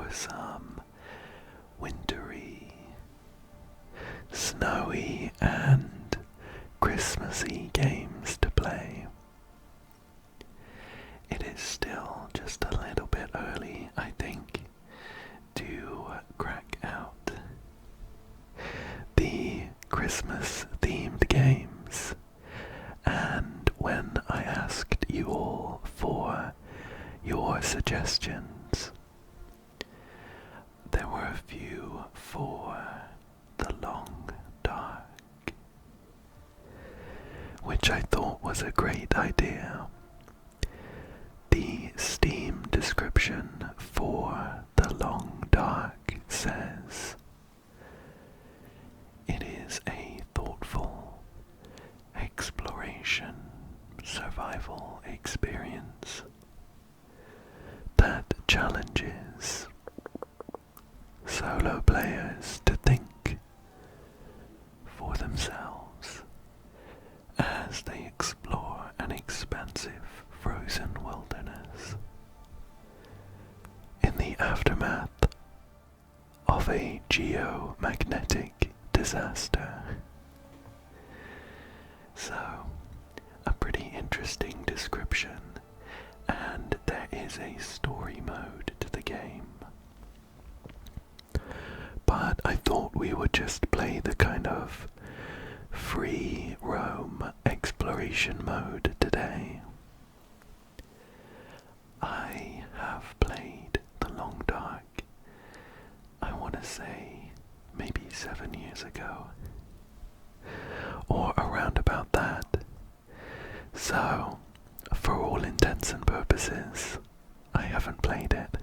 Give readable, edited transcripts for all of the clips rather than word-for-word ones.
for some wintry, snowy and Christmassy games to play. It is still just a little bit early, I think, to crack out the Christmas-themed games, and when I asked you all for your suggestions, there were a few for The Long Dark, which I thought was a great idea. The Steam description for The Long Dark says, "It is a thoughtful exploration survival experience that challenges solo players to think for themselves as they explore an expansive frozen wilderness in the aftermath of a geomagnetic disaster." So, a pretty interesting description, and there is a story mode to the game. But I thought we would just play the kind of free roam exploration mode today. I have played The Long Dark, I want to say maybe 7 years ago, or around about that. So, for all intents and purposes, I haven't played it.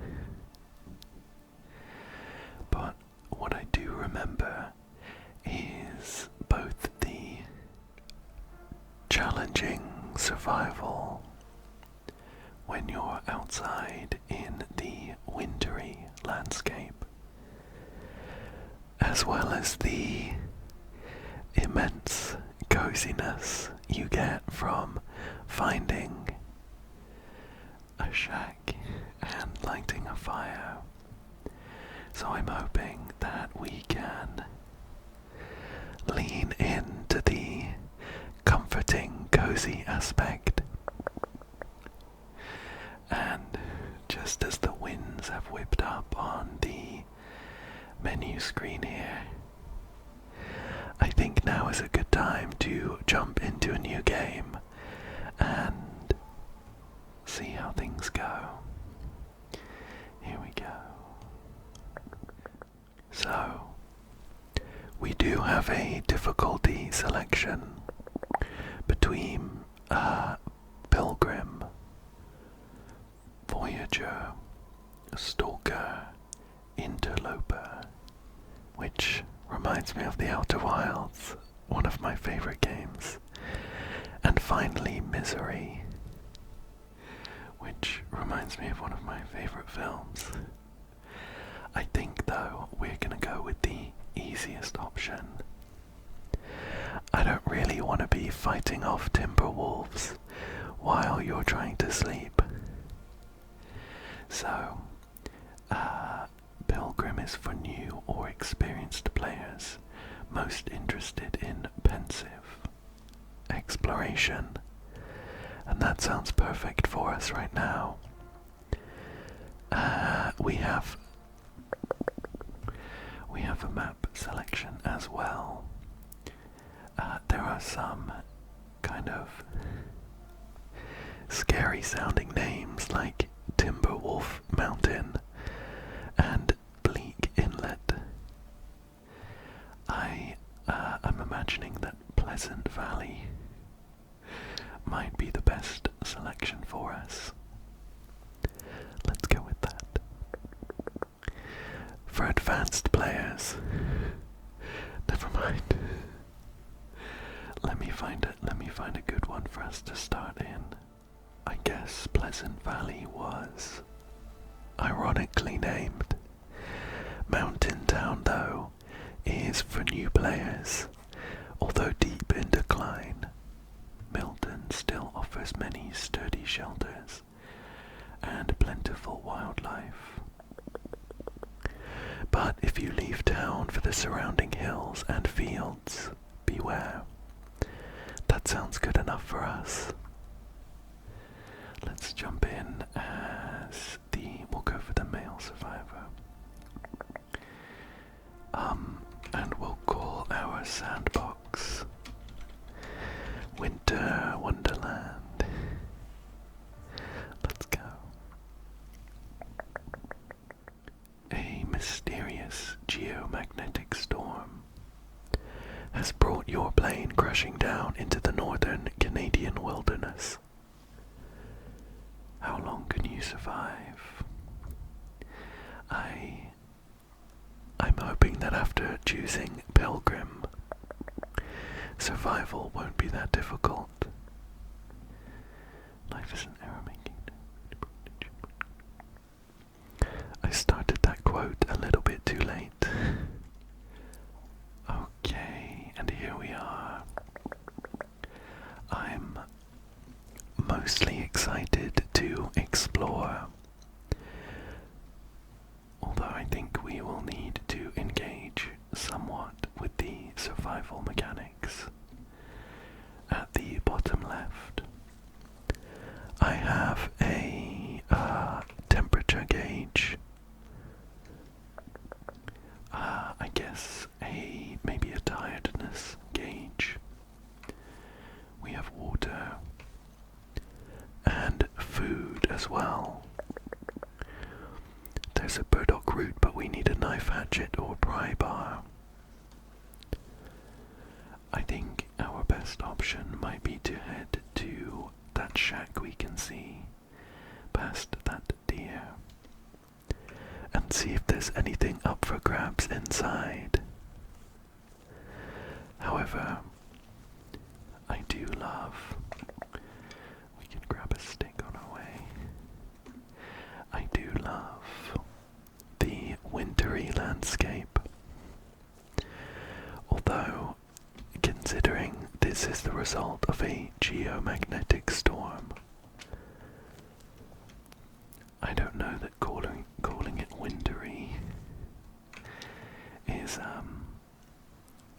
But what I do remember is both the challenging survival when you're outside in the wintry landscape, as well as the immense coziness you get from finding a shack and lighting a fire. So I'm hoping that we can lean into the comforting, cozy aspect. And just as the winds have whipped up on the menu screen here, I think now is a good time to jump into a new game and see how things go. Here we go. So, we do have a difficulty selection between Pilgrim, Voyager, Stalker, Interloper, which reminds me of the Outer Wilds, one of my favorite games, and finally Misery, which reminds me of one of my favorite films. I think though we're gonna go with the easiest option. I don't really want to be fighting off timber wolves while you're trying to sleep. So, Pilgrim is for new or experienced players most interested in pensive exploration, and that sounds perfect for us right now. We have a map selection as well. There are some kind of scary sounding names like Timberwolf Mountain and Bleak Inlet. I'm imagining that Pleasant Valley might be the best selection for us. Let's go with that. For advanced players, never mind. Let me find a good one for us to start in. I guess Pleasant Valley was ironically named. Mountain Town, though, is for new players. Although deep in decline, Milton still offers many sturdy shelters and plentiful wildlife. the surrounding hills and fields. Beware. That sounds good enough for us. Let's jump in as we'll go for the male survivor. And we'll call our sandbox Winter Wonderland. Let's go. A mysterious geomagnetic storm has brought your plane crashing down into the northern Canadian wilderness. How long can you survive? I'm hoping that after choosing Pilgrim, survival won't be that difficult. Life is an error making. I started that quote a little bit too late. Okay, and here we are. I'm mostly excited to explore, although I think we will need to engage somewhat with the survival mechanics. At the bottom left, I have a temperature gauge. I guess maybe a tiredness gauge. We have water and food as well. There's a burdock root, but we need a knife hatchet or pry bar. I think our best option might be to head to that shack we can see past that deer and see if there's anything up for grabs inside. However, I do love... We can grab a stick on our way. I do love the wintry landscape. Although, considering this is the result of a geomagnetic storm, I don't know that calling it wintry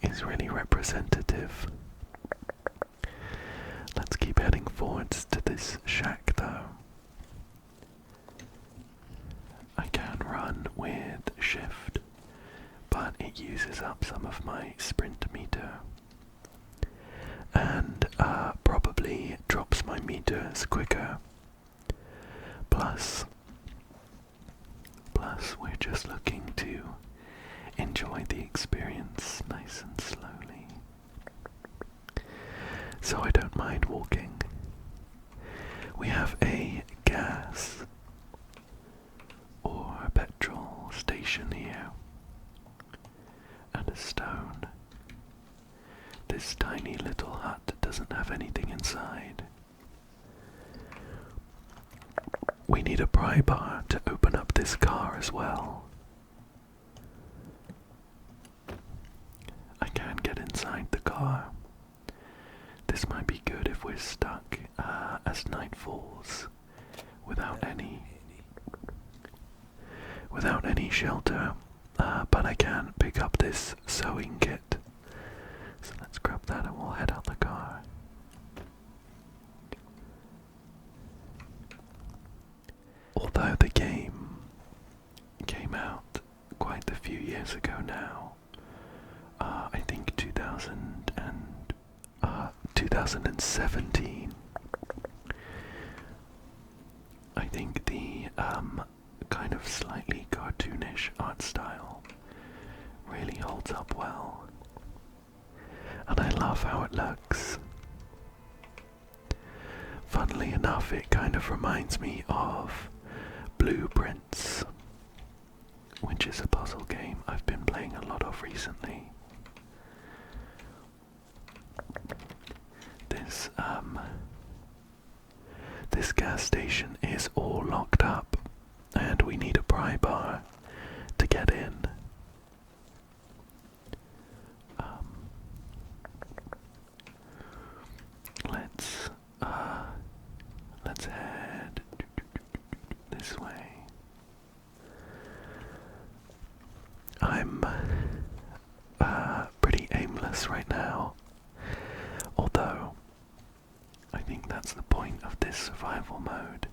is really representative. Let's keep heading forwards to this shack though. I can run with shift, but it uses up some of my sprint meter and probably drops my meters quicker. Plus we're just looking to enjoy the experience nice and slowly, so I don't mind walking. We have a gas or a petrol station here, and a stone. This tiny little hut doesn't have anything inside. We need a pry bar to open up this car as well. I can get inside the car. This might be good if we're stuck as night falls without any shelter, but I can pick up this sewing kit. So let's grab that and we'll head out the car. Although the game came out quite a few years ago now, I think 2017, I think the kind of slightly cartoonish art style really holds up well, and I love how it looks. Funnily enough, it kind of reminds me of Blueprints, which is a puzzle game I've been playing a lot of recently. This gas station is all locked up, and we need a pry bar to get in. Let's head this way. this right now. Although, I think that's the point of this survival mode,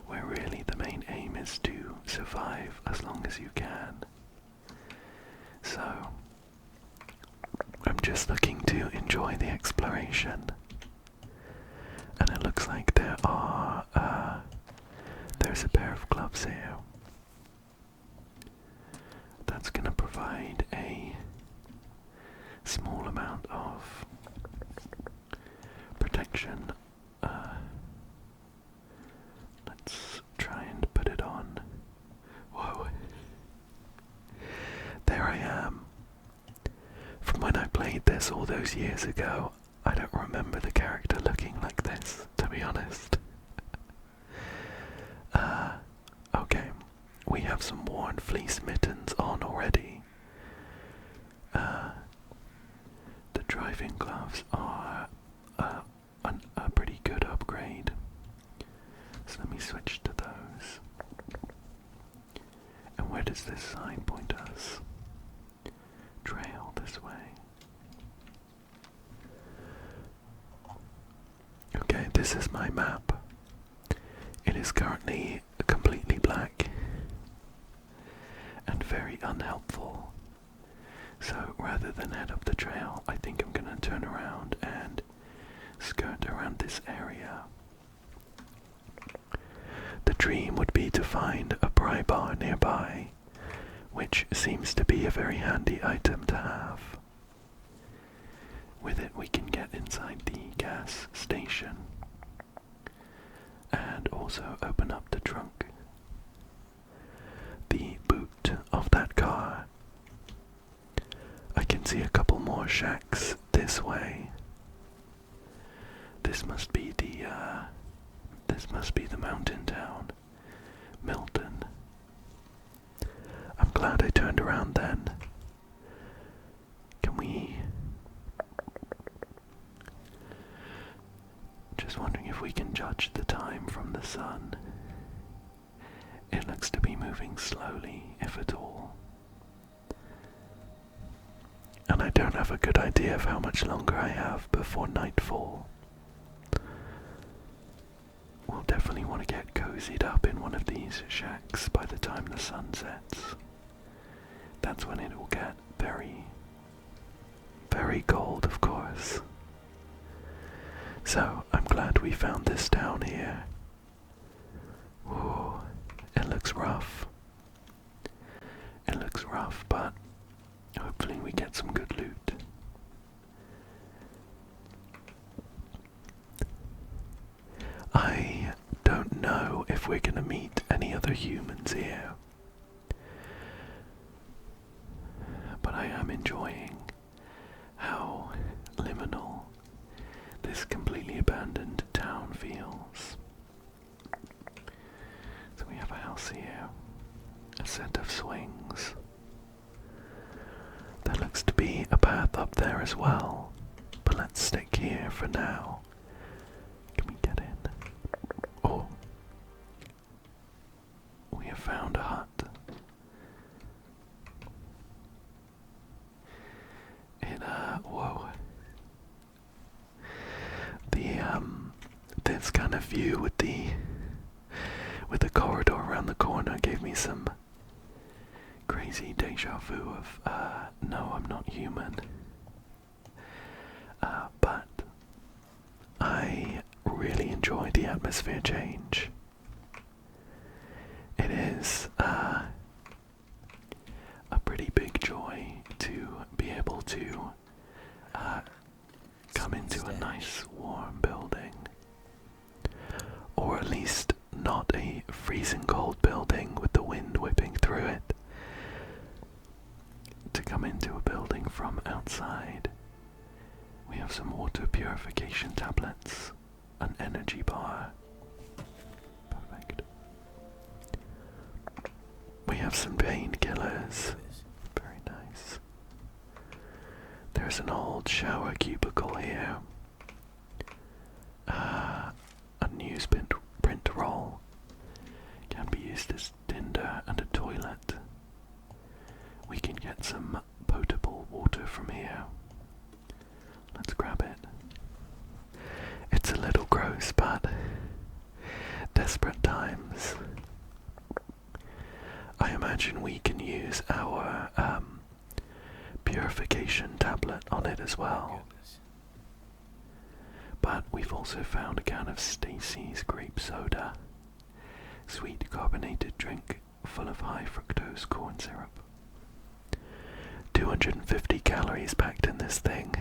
where really the main aim is to survive as long as you can. So, I'm just looking to enjoy the exploration. And it looks like there's a pair of gloves here. That's going to provide a small amount of protection. Let's try and put it on. Whoa. There I am. From when I played this all those years ago, I don't remember the character looking like this, to be honest. Okay, we have some worn fleece mittens on already. The driving gloves are a pretty good upgrade. So let me switch to those. And where does this sign point us? Trail this way. Okay, this is my map. It is currently completely black and very unhelpful. So rather than head up the trail, I think I'm going to turn around and skirt around this area. The dream would be to find a pry bar nearby, which seems to be a very handy item to have. With it we can get inside the gas station and also open up the trunk, the boot of that car. I can see a couple more shacks this way. This must be the mountain town, Milton. I'm glad I turned around then. Can we... Just wondering if we can judge the time from the sun. It looks to be moving slowly, if at all. And I don't have a good idea of how much longer I have before nightfall. We'll definitely want to get cozied up in one of these shacks by the time the sun sets. That's when it will get very, very cold, of course. So, I'm glad we found this down here. Ooh, it looks rough. It looks rough, but hopefully we get some good loot. I don't know if we're gonna meet any other humans here, but I am enjoying how liminal this completely abandoned town feels. So we have a house here, a set of swings. There looks to be a path up there as well, but let's stick here for now. Can we get in? Oh, we have found a hut. Whoa. This kind of view with the corridor around the corner gave me some crazy deja vu of, no, I'm not human. But I really enjoy the atmosphere change. It is a pretty big joy to be able to come into a nice warm building, or at least not a freezing cold building with the wind whipping through it, to come into a building from outside. We have some water purification tablets, an energy bar. Perfect. We have some painkillers. Very nice. There's an old shower cubicle here. A newsprint roll can be used as tinder and a toilet. We can get some potable water from here. Let's grab it. It's a little gross, but desperate times. I imagine we can use our purification tablet on it as well. But we've also found a can of Stacy's grape soda, sweet carbonated drink full of high fructose corn syrup. 250 calories packed in this thing.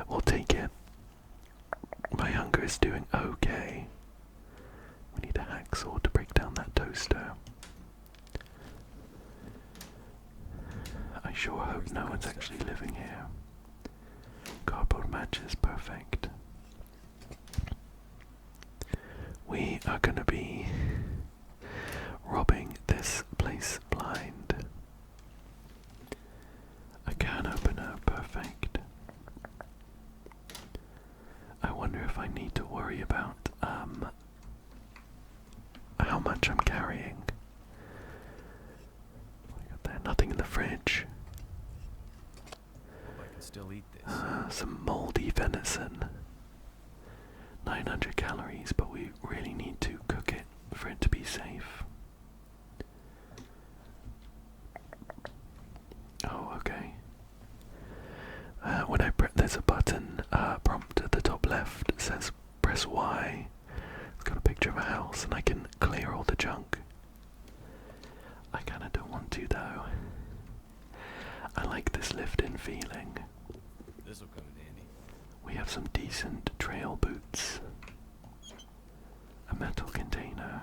We'll take it. My hunger is doing okay. We need a hacksaw to break down that toaster. I sure hope no one's actually living here. Cardboard matches, perfect. We are gonna be robbing this place blind. A can opener, perfect. I wonder if I need to worry about how much I'm carrying. What I got there? Nothing in the fridge. Hope I can still eat this. Some moldy venison. 900 calories, but we really need to cook it for it to be safe. Oh, okay. When I press, there's a button prompt at the top left. It says press Y. It's got a picture of a house, and I can clear all the junk. I kinda don't want to though. I like this lift-in feeling. This'll come in handy. We have some decent trail boots. A metal container.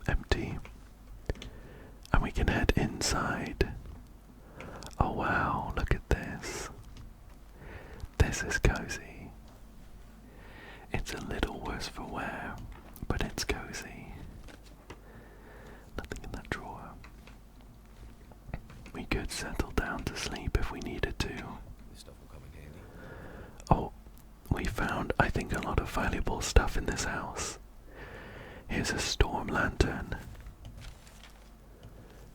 Empty. And we can head inside. Oh wow, look at this. This is cozy. It's a little worse for wear, but it's cozy. Nothing in that drawer. We could settle down to sleep if we needed to. This stuff will come in handy. Oh, we found, I think, a lot of valuable stuff in this house. Here's a storm lantern.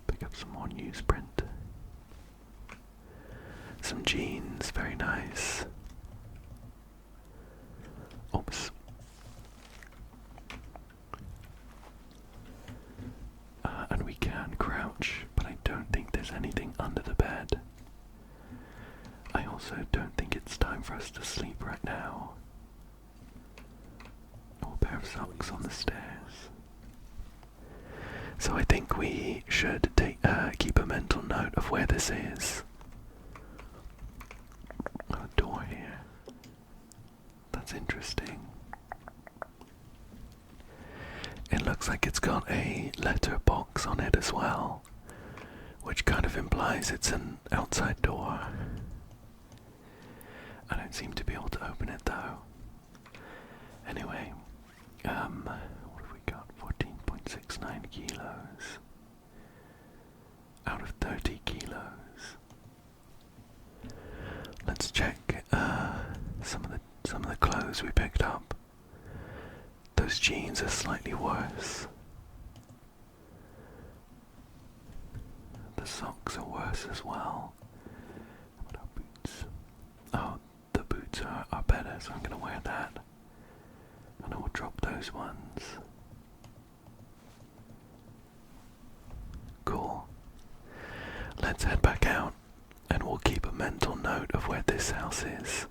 Pick up some more newsprint. Some jeans, very nice. Oops. And we can crouch, but I don't think there's anything under the bed. I also don't think it's time for us to sleep right now. Oh, a pair of socks on the stairs. So I think we should keep a mental note of where this is. A door here. That's interesting. It looks like it's got a letter box on it as well, which kind of implies it's an outside door. I don't seem to be able to open it though. Anyway, what have we got? 14.69 kilos out of 30 kilos. Let's check some of the clothes we picked up. Those jeans are slightly worse. The socks are worse as well. What about boots? Oh, the boots are better, so I'm going to wear that. And I will drop those ones. Cool. Let's head back out, and we'll keep a mental note of where this house is,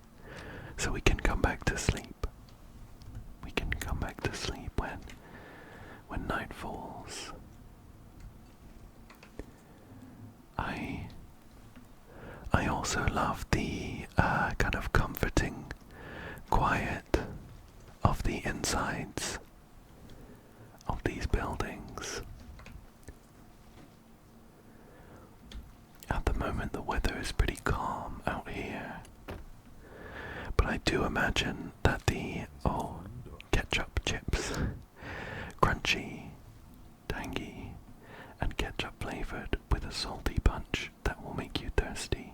so we can come back to sleep. We can come back to sleep when night falls. I also love the kind of comforting quiet of the insides of these buildings. At the moment the weather is pretty calm out here, but I do imagine that the ketchup chips, crunchy, tangy, and ketchup flavored with a salty punch that will make you thirsty.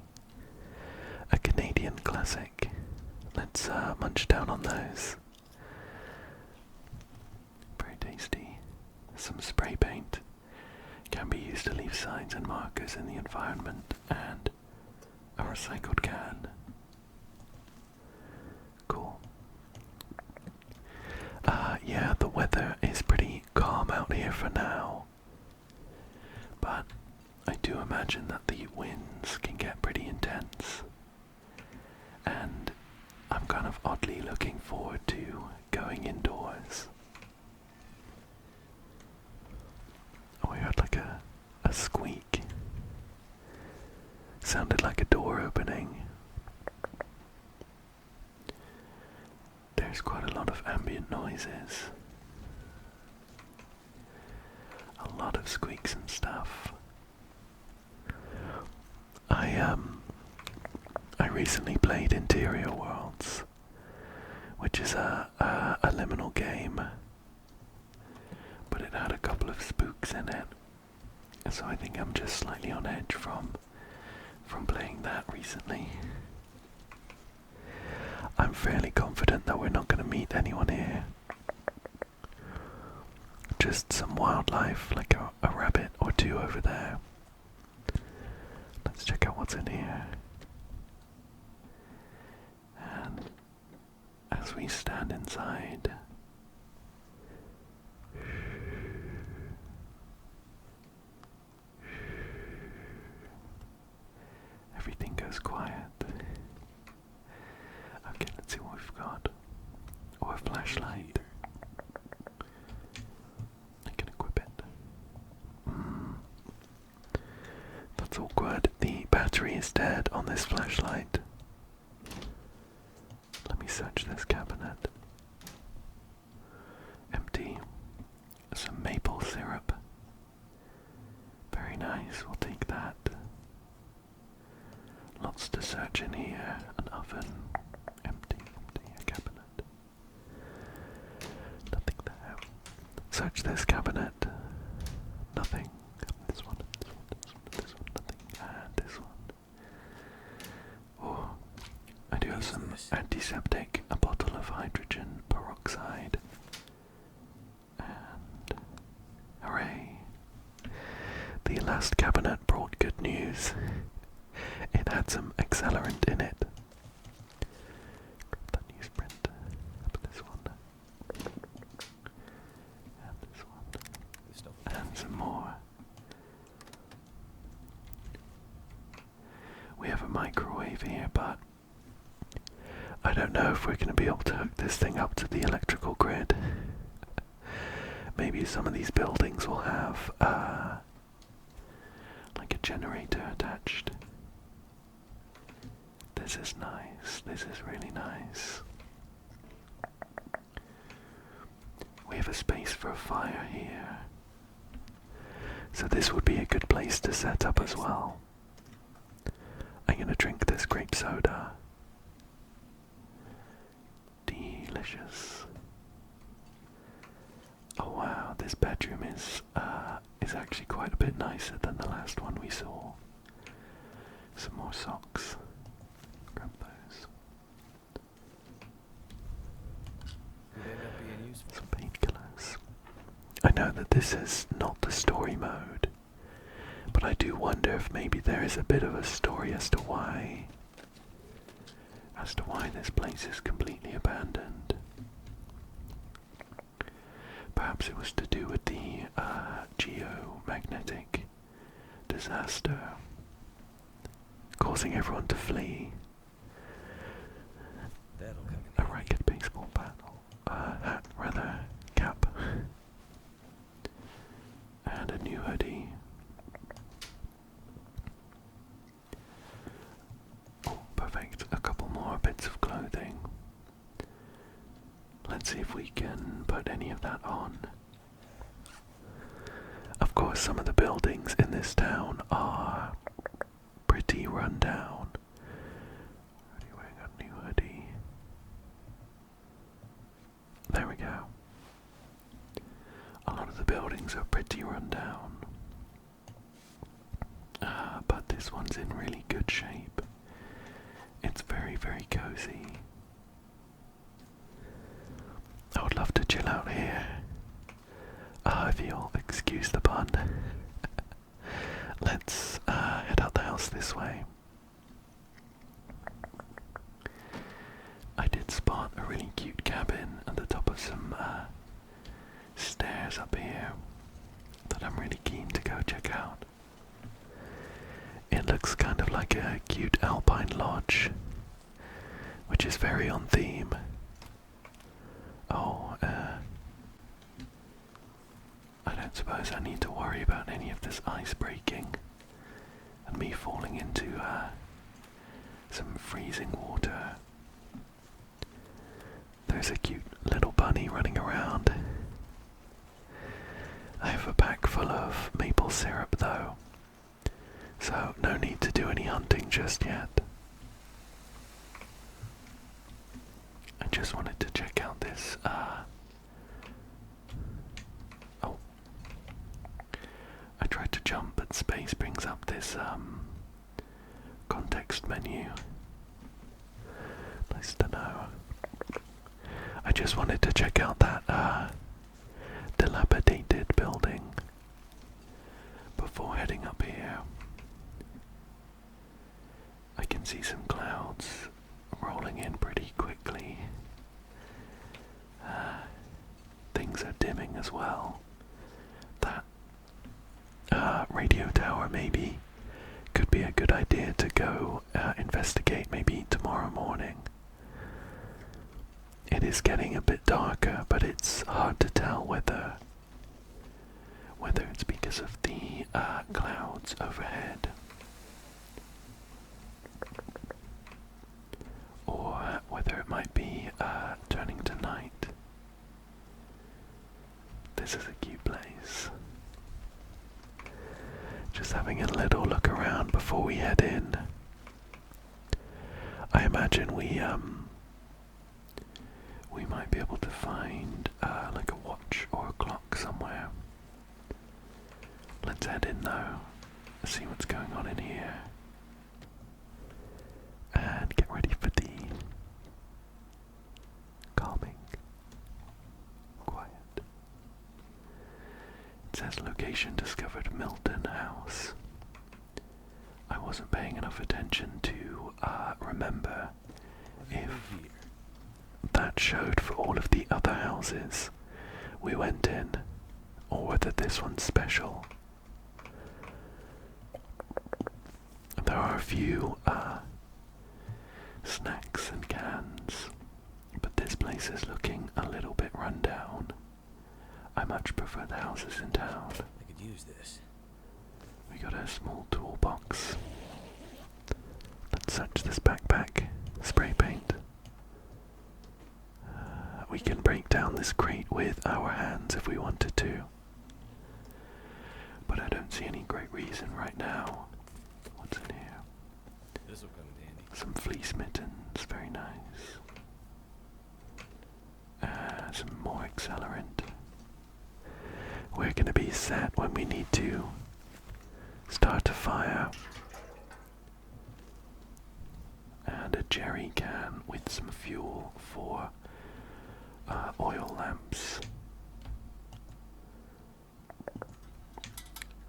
A Canadian classic. Let's munch down on those. Very tasty. Some spray paint can be used to leave signs and markers in the environment, and A recycled can. Cool. Yeah, the weather is pretty calm out here for now. But I do imagine that the winds can get pretty intense. And I'm kind of oddly looking forward to going indoors. Oh, I heard like a squeak. Sounded like a door opening. There's quite a lot of ambient noises. A lot of squeaks and stuff. I recently played Interior Worlds, which is a liminal game, but it had a couple of spooks in it, so I think I'm just slightly on edge from playing that recently. I'm fairly confident that we're not going to meet anyone here. Just some wildlife, like a rabbit or two over there. Let's check out what's in here. And as we stand inside, everything goes quiet. Okay, let's see what we've got. Oh, a flashlight. I can equip it. That's awkward. The battery is dead on this flashlight. Let me search this cabinet. Empty. Some maple syrup. Very nice, we'll take that. Lots to search in here. An oven. Empty. A cabinet. Nothing there. Search this cabinet. Nothing. This one, nothing. And this one. Oh, I do have some antiseptic, a bottle of hydrogen peroxide. And hooray. The last cabinet brought good news. It had some accelerant in it. Grab that newsprint. Put this one. And this one. And some more. We have a microwave here, but I don't know if we're going to be able to hook this thing up to the electrical grid. Maybe some of these buildings will have like a generator attached. This is nice. This is really nice. We have a space for a fire here. So this would be a good place to set up as well. I'm going to drink this grape soda. Delicious. Oh wow, this bedroom is actually quite a bit nicer than the last one we saw. Some more socks. Grab those. Some painkillers. I know that this is not the story mode, but I do wonder if maybe there is a bit of a story as to why this place is completely abandoned. Perhaps it was to do with the geomagnetic disaster causing everyone to flee. A ragged baseball bat, hat rather, cap, and a new hoodie. Oh, perfect. A couple more bits of clothing. Let's see if we can put any of that on. Of course, some of the buildings in this town are pretty run down. Already wearing a new hoodie. There we go. A lot of the buildings are pretty run down. But this one's in really good shape. It's very, very cozy. I would love to chill out here. If you'll excuse the pun. Let's head out the house this way. go check out. It looks kind of like a cute alpine lodge, which is very on theme. Oh, I don't suppose I need to worry about any of this ice breaking and me falling into some freezing water. There's a cute little bunny running around. I have a pack full of maple syrup though, so no need to do any hunting just yet. I just wanted to check out this, oh. I tried to jump, but space brings up this, context menu. Nice to know. I just wanted to check out that, dilapidated building before heading up here. I can see some clouds rolling in pretty quickly. Things are dimming as well. That radio tower maybe could be a good idea to go investigate maybe tomorrow morning. It is getting a bit darker, but it's hard to tell whether it's because of the clouds overhead or whether it might be turning to night. This is a cute place. Just having a little look around before we head in. I imagine we might be able to find like a watch or a clock somewhere. Let's head in though, see what's going on in here, and get ready for the calming, quiet. It says location discovered, Milton House. I wasn't paying enough attention to remember if that showed for all of the other houses we went in, or whether this one's special. There are a few snacks and cans, but this place is looking a little bit run down. I much prefer the houses in town. I could use this. We got a small toolbox. Let's search this backpack. Spray paint. We can break down this crate with our hands if we wanted to, but I don't see any great reason right now. What's in here? This'll come in handy. Some fleece mittens, very nice. Some more accelerant. We're gonna be set when we need to start a fire. And a jerry can with some fuel for oil lamps.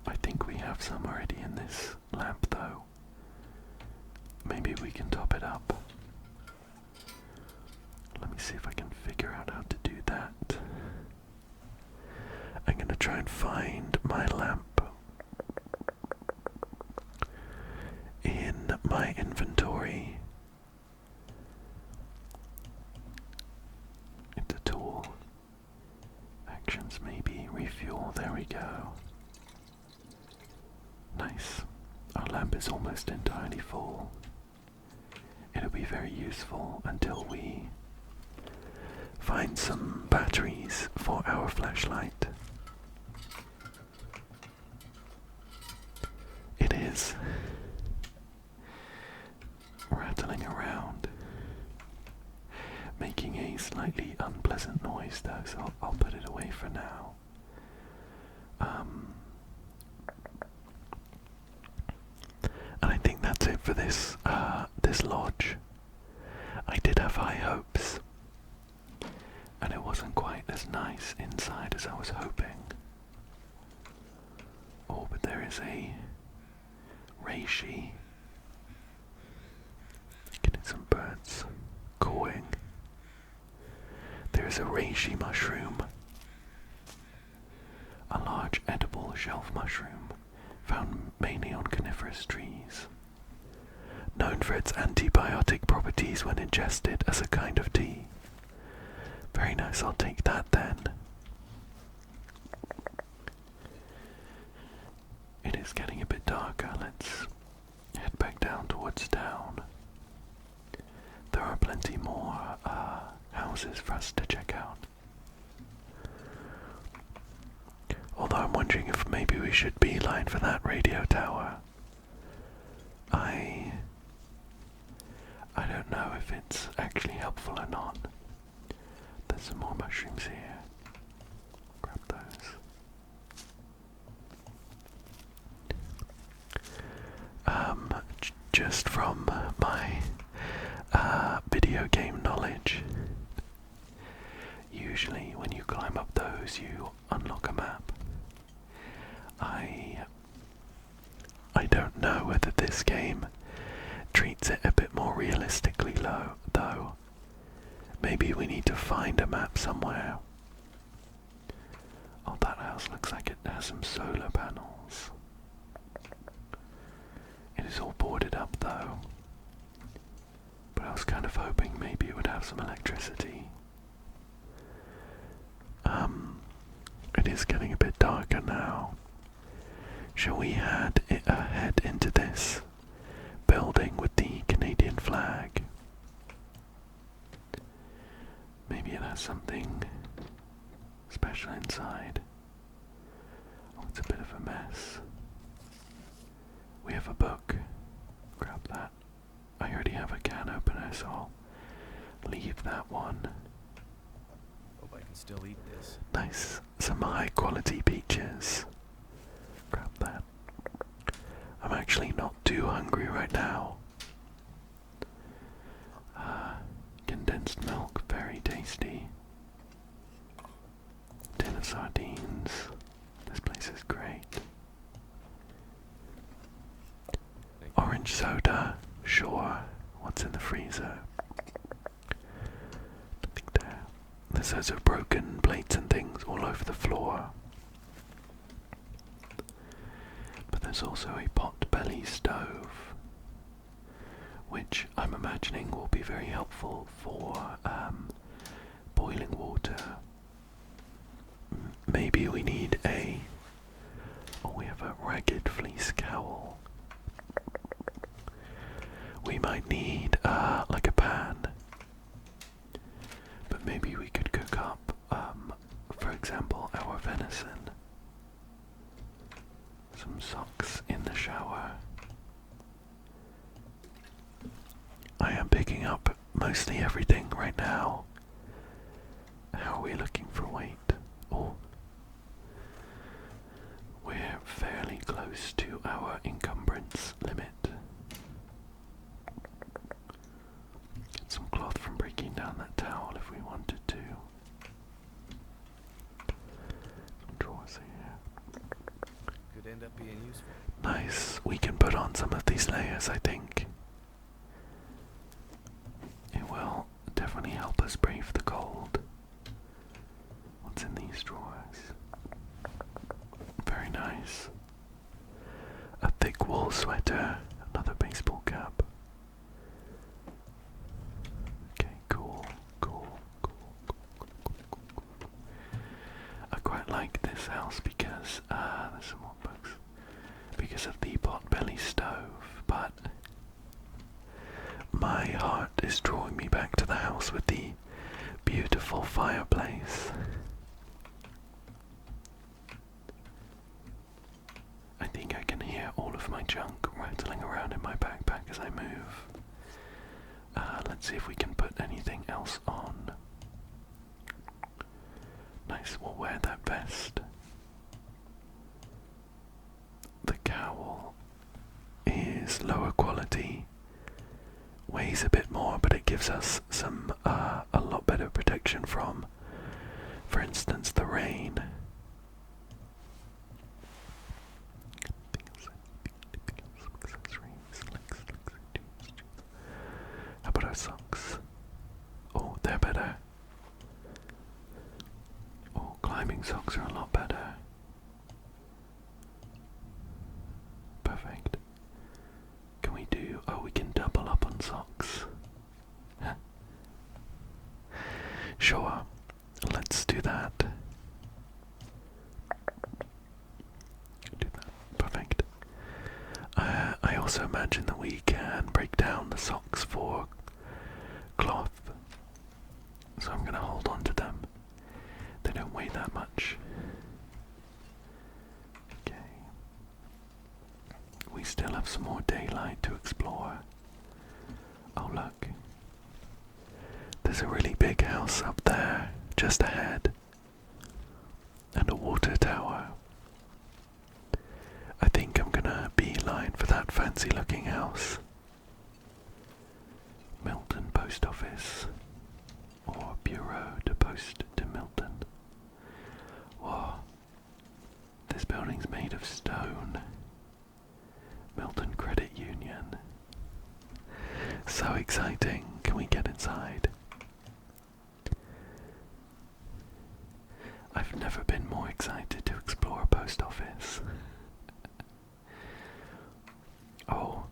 I think we have some already in this lamp though. Maybe we can top it up. Let me see if I can figure out how to do that. I'm gonna try and find my lamp in my inventory. It's a tool. Actions maybe, refuel, there we go. Nice. Our lamp is almost entirely full. It'll be very useful until we find some batteries for our flashlight. It is rattling around, making a slightly unpleasant noise though, so I'll put it away for now. And I think that's it for this this lodge. I did have high hopes, and it wasn't quite as nice inside as I was hoping. Oh, but there is a reishi. Getting some birds cawing. There is a reishi mushroom, a large edible shelf mushroom found mainly on coniferous trees. Known for its antibiotic properties when ingested as a kind of tea. Very nice, I'll take that then. It is getting a bit darker, let's head back down towards town. There are plenty more houses for us to check out. Although I'm wondering if maybe we should beeline for that radio tower. I don't know if it's actually helpful or not. There's some more mushrooms here. Grab those. Just from my video game knowledge, usually when you climb up those you unlock a map. I don't know whether this game treats it a bit more realistically though. Maybe we need to find a map somewhere. Oh, that house looks like it has some solar panels. It is all boarded up though. But I was kind of hoping maybe it would have some electricity. It is getting a bit darker now. Shall we head into this building with the Canadian flag? Maybe it has something special inside. Oh, it's a bit of a mess. We have a book. Grab that. I already have a can opener, so I'll leave that one. Hope I can still eat this. Nice. Some high quality peaches. Grab that. I'm actually not too hungry right now. Condensed milk, very tasty. Tin of sardines. This place is great. Orange soda, sure. What's in the freezer? Nothing there. There's loads of broken plates and things all over the floor. But there's also a pot-belly stove, which I'm imagining will be very helpful for boiling water. Maybe we need we have a ragged fleece cowl. We might need like a pan, but maybe we could cook up, for example, our venison. Some socks in the shower. I am picking up mostly everything right now. How are we looking for weight? Oh, we're fairly close to our encumbrance limit. Get some cloth from breaking down that towel if we wanted to. Some drawers here. Could end up being useful. Nice. We can put on some of these layers, I think. It will definitely help us brave the cold. What's in these drawers? Very nice. A thick wool sweater, another baseball cap. Okay, cool. I quite like this house because, there's some more books. Because of the pot-belly stove, but my heart is drawing me back to the house with the beautiful fireplace. I think I can hear all of my junk rattling around in my backpack as I move. Let's see if we can put anything else on. Nice, we'll wear that vest. The cowl is lower quality, weighs a bit more, but it gives us some a lot better protection from, for instance, the rain. How about our socks? Oh, they're better. Oh, climbing socks are a lot better. also imagine that we can break down the socks for cloth. So I'm going to hold on to them. They don't weigh that much. Okay. We still have some more daylight to explore. Oh look. There's a really big house up there, just ahead. And a water tower. I think I'm gonna beeline for that fancy looking house. Milton Post Office. Or Bureau de Poste de Milton. Whoa. This building's made of stone. Milton Credit Union. So exciting. Can we get inside? I've never been more excited to explore a post office. Oh.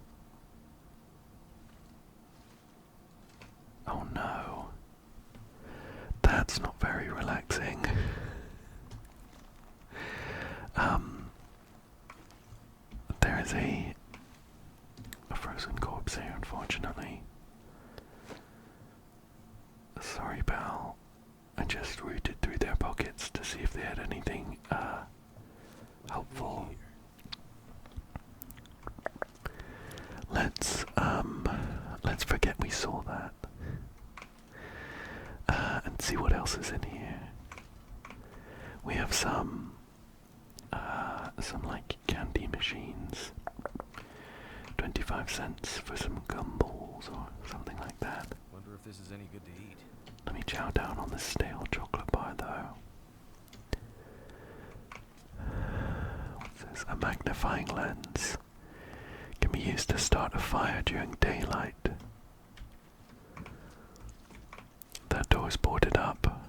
Oh no. That's not very relaxing. There is a frozen corpse here, unfortunately. Sorry, pal. I just rooted through their pockets to see if they had anything helpful. Let's forget we saw that. And see what else is in here. We have some like candy machines. 25 cents for some gumballs or something like that. Wonder if this is any good to eat. Let me chow down on this stale chocolate bar though. What's this? A magnifying lens. Can be used to start a fire during daylight. That door's boarded up.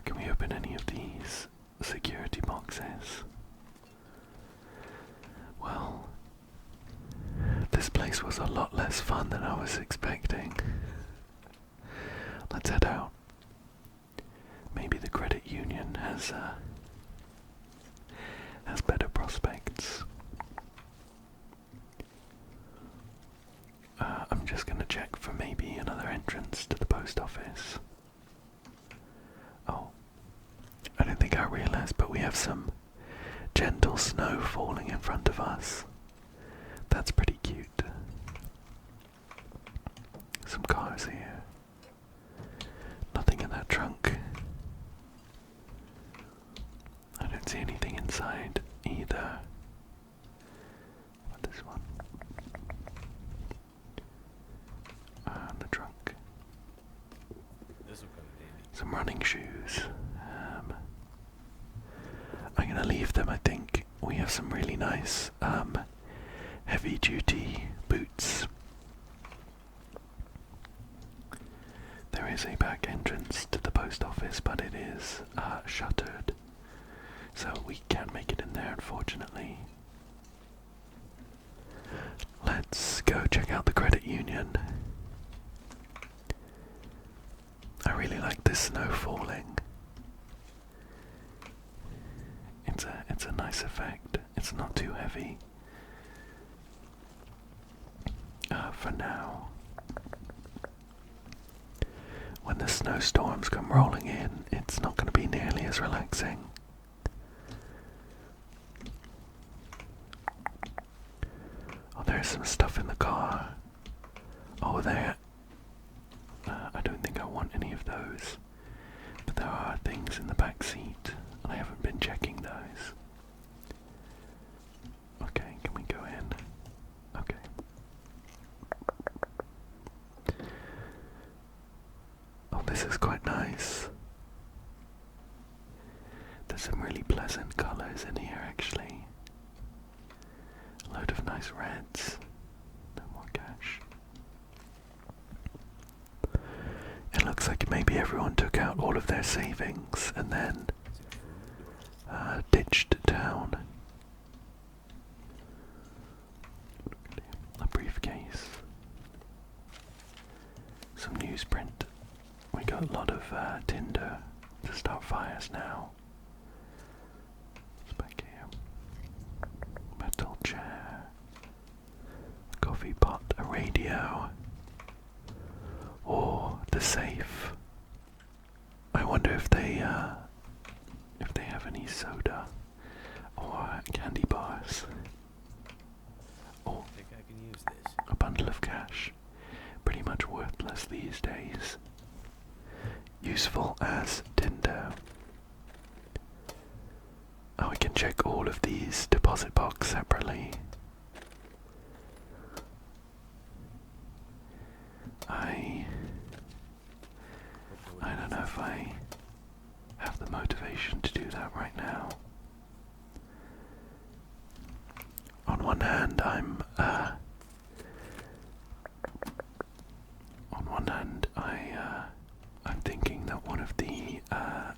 Can we open any of these security boxes? Well, this place was a lot less fun than I was expecting. Let's head out. Maybe the credit union has better prospects. I'm just gonna check for maybe another entrance to the post office. Oh, I don't think I realized, but we have some gentle snow falling in front of us. That's pretty cute. Some cars here. Nothing in that trunk. I don't see anything inside either. What this one? The trunk. This'll come in handy. Some running shoes. I'm gonna leave them, I think. We have some really nice heavy duty boots. There is a back entrance to the post office, but it is shuttered. So we can't make it in there, unfortunately. Let's go check out the credit union. I really like this snow falling. It's a nice effect. It's not too heavy. For now. When the snowstorms come rolling in, it's not going to be nearly as relaxing. Oh, there's some stuff in the car. Oh, there. I don't think I want any of those. But there are things in the back seat, and I haven't been checking those. Okay, can we go in? Okay. Oh, this is quite nice. There's some really pleasant colours in here, actually. A load of nice reds. No more cash. It looks like maybe everyone took out all of their savings and then ditched town. A briefcase. Some newsprint. We got a lot of tinder to start fires now. coffee pot, a radio, or the safe. I wonder if they have any soda or candy bars. Or I think I can use this. a bundle of cash. Pretty much worthless these days. Useful as Tinder. Oh, we can check all of these deposit box separately. I don't know if I have the motivation to do that right now. On one hand, I'm thinking that one of the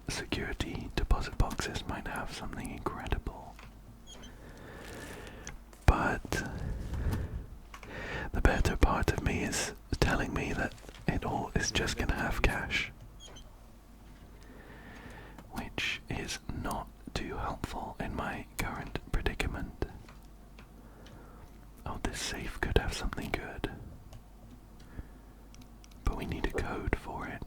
security deposit boxes might have something incredible. But the better part of me is telling me that it all is just gonna have cash, which is not too helpful in my current predicament. Oh, this safe could have something good, but we need a code for it.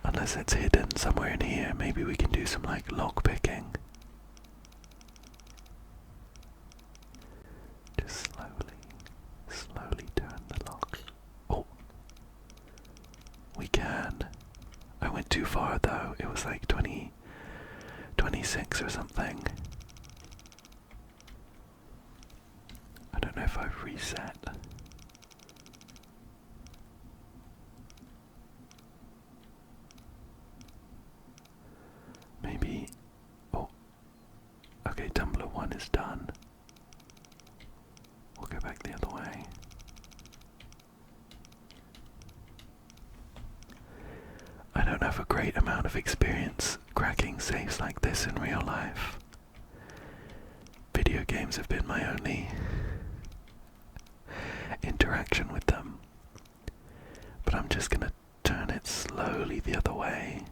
Unless it's hidden somewhere in here, maybe we can do some like lock picking. Just slowly turn the lock. Oh, we can. I went too far though. It was like 26 or something. I don't know if I've reset. Maybe. Oh. Okay, tumbler 1 is done. We'll go back the other way. I don't have a great amount of experience cracking safes like this in real life. Video games have been my only interaction with them. But I'm just gonna turn it slowly the other way.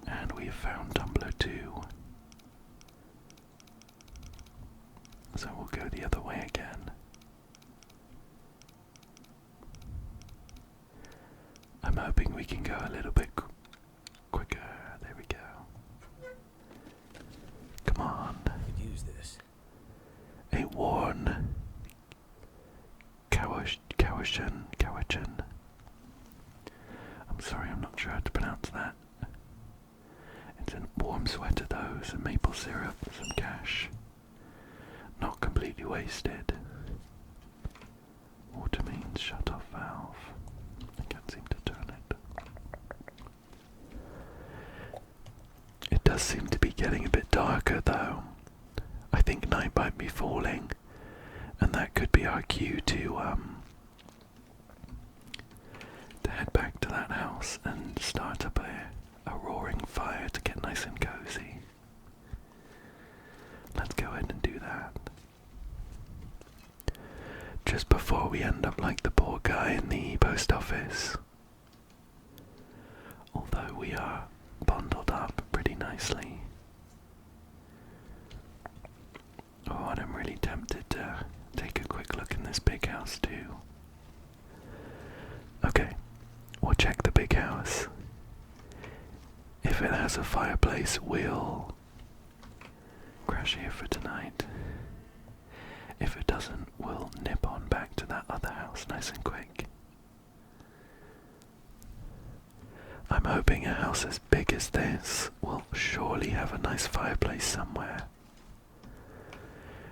And we've found tumbler 2. So we'll go the other way again. I'm hoping we can go a little bit quicker. There we go. Come on. I could use this. A worn Cowichan. I'm sorry, I'm not sure how to pronounce that. It's a warm sweater though, some maple syrup, some cash. Not completely wasted. Water mains shut off valve. I can't seem to turn it. It does seem to be getting a bit darker though. I think night might be falling, and that could be our cue to head back to that house and start up a roaring fire to get nice and cozy. Let's go ahead and do that. Just before we end up like the poor guy in the post office. Although we are bundled up pretty nicely. Oh, and I'm really tempted to take a quick look in this big house too. Okay, we'll check the big house. If it has a fireplace, we'll crash here for tonight. If it doesn't, we'll nip on back to that other house nice and quick. I'm hoping a house as big as this will surely have a nice fireplace somewhere.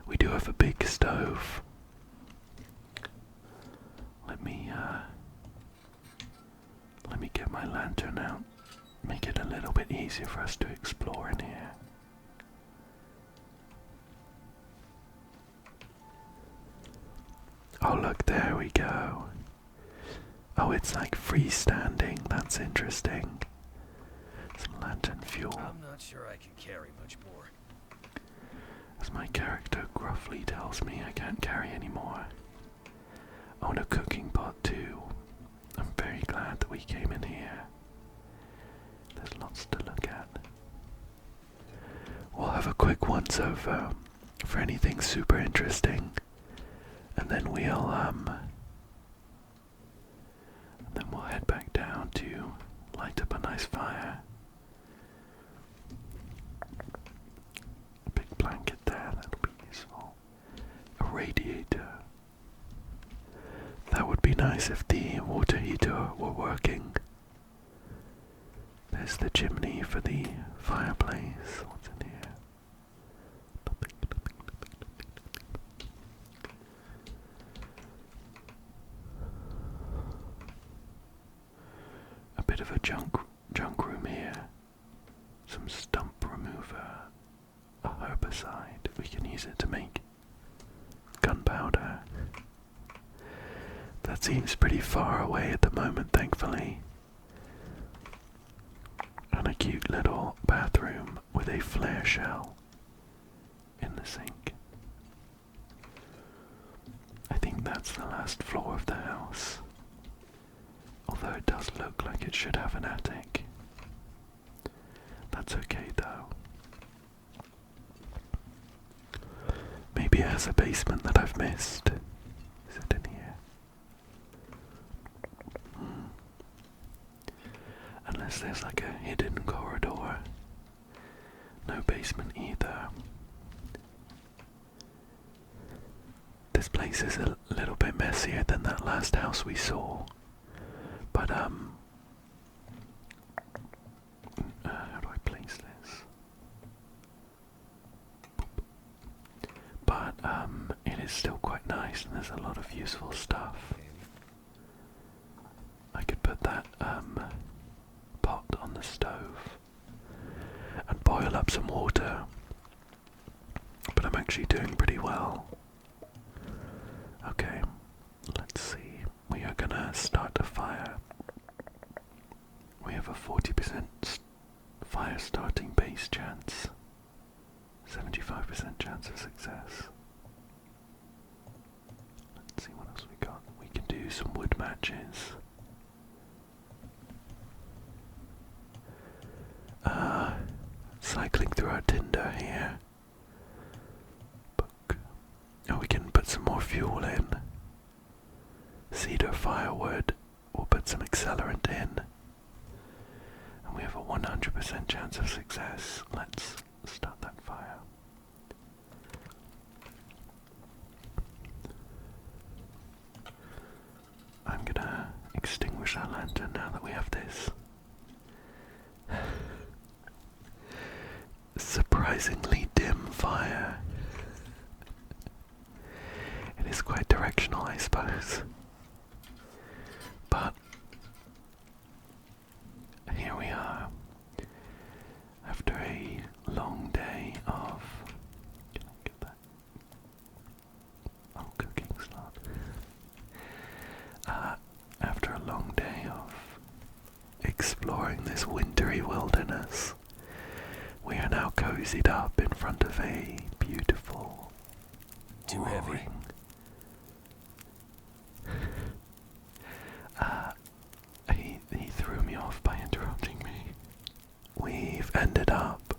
We do have a big stove. Let me get my lantern out. Make it a little bit easier for us to explore in here. Oh look, there we go. Oh, it's like freestanding. That's interesting. Some lantern fuel. I'm not sure I can carry much more. As my character gruffly tells me I can't carry anymore. Oh, and a cooking pot too. I'm very glad that we came in here. There's lots to look at. We'll have a quick once eyes over for anything super interesting, and then we'll head back down to light up a nice fire. A big blanket there, that'll be useful. A radiator. That would be nice if the water heater were working. There's the chimney for the fireplace. What's in here? Nothing. A bit of a junk room here. Some stump remover. A herbicide. We can use it to make gunpowder. That seems pretty far away at the moment, thankfully. And a cute little bathroom with a flare shell in the sink. I think that's the last floor of the house. Although it does look like it should have an attic. That's okay though. Maybe it has a basement that I've missed. Is it in here? Unless there's like a hidden corridor. No basement either. This place is a little bit messier than that last house we saw. But how do I place this? But it is still quite nice and there's a lot of useful stuff. I could put that pot on the stove and boil up some water, but I'm actually doing pretty well. Okay, let's see. We are gonna start a fire. We have a 40% fire starting base chance, 75% chance of success. Let's see what else we got. We can do some wood matches. Cycling through our tinder here. Book. Oh, we can put some more fuel in. Cedar firewood. We'll put some accelerant in. And we have a 100% chance of success. Let's start that fire. I'm gonna extinguish our lantern now that we have this. Surprisingly dim fire. It is quite directional, I suppose. But here we are, after a long day of... Can I get that? Oh, cooking slot. After a long day of exploring this wintry wilderness, we are now cozied up in front of a beautiful, Too heavy. roaring... He threw me off by interrupting me. We've ended up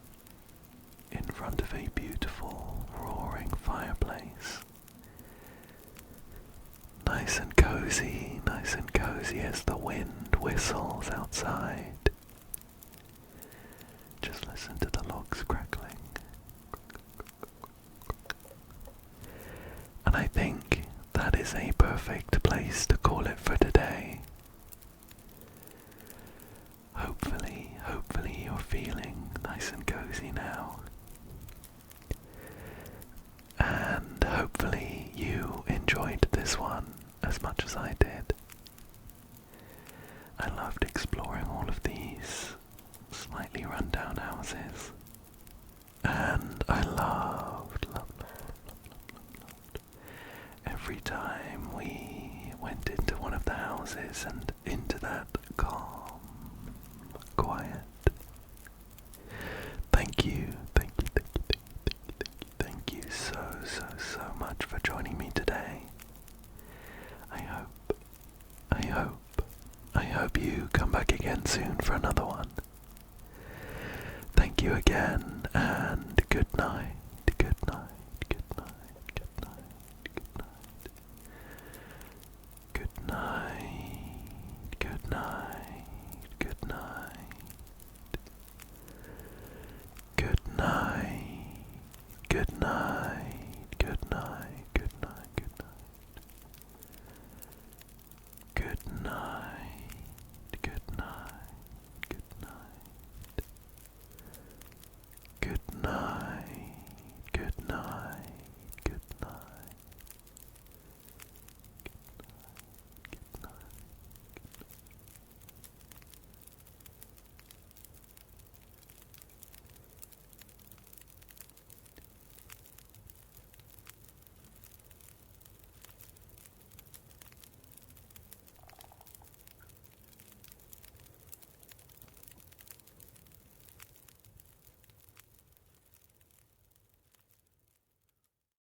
in front of a beautiful, roaring fireplace. Nice and cozy as the wind whistles outside. Just listen to the logs crackling. And I think that is a perfect place to call it for today. Hopefully you're feeling nice and cozy now. And hopefully you enjoyed this one as much as I did. I loved exploring all of these slightly run-down houses. And I loved every time we went into one of the houses and into that calm, quiet. Thank you so much for joining me today. I hope you come back again soon for another one. Thank you again,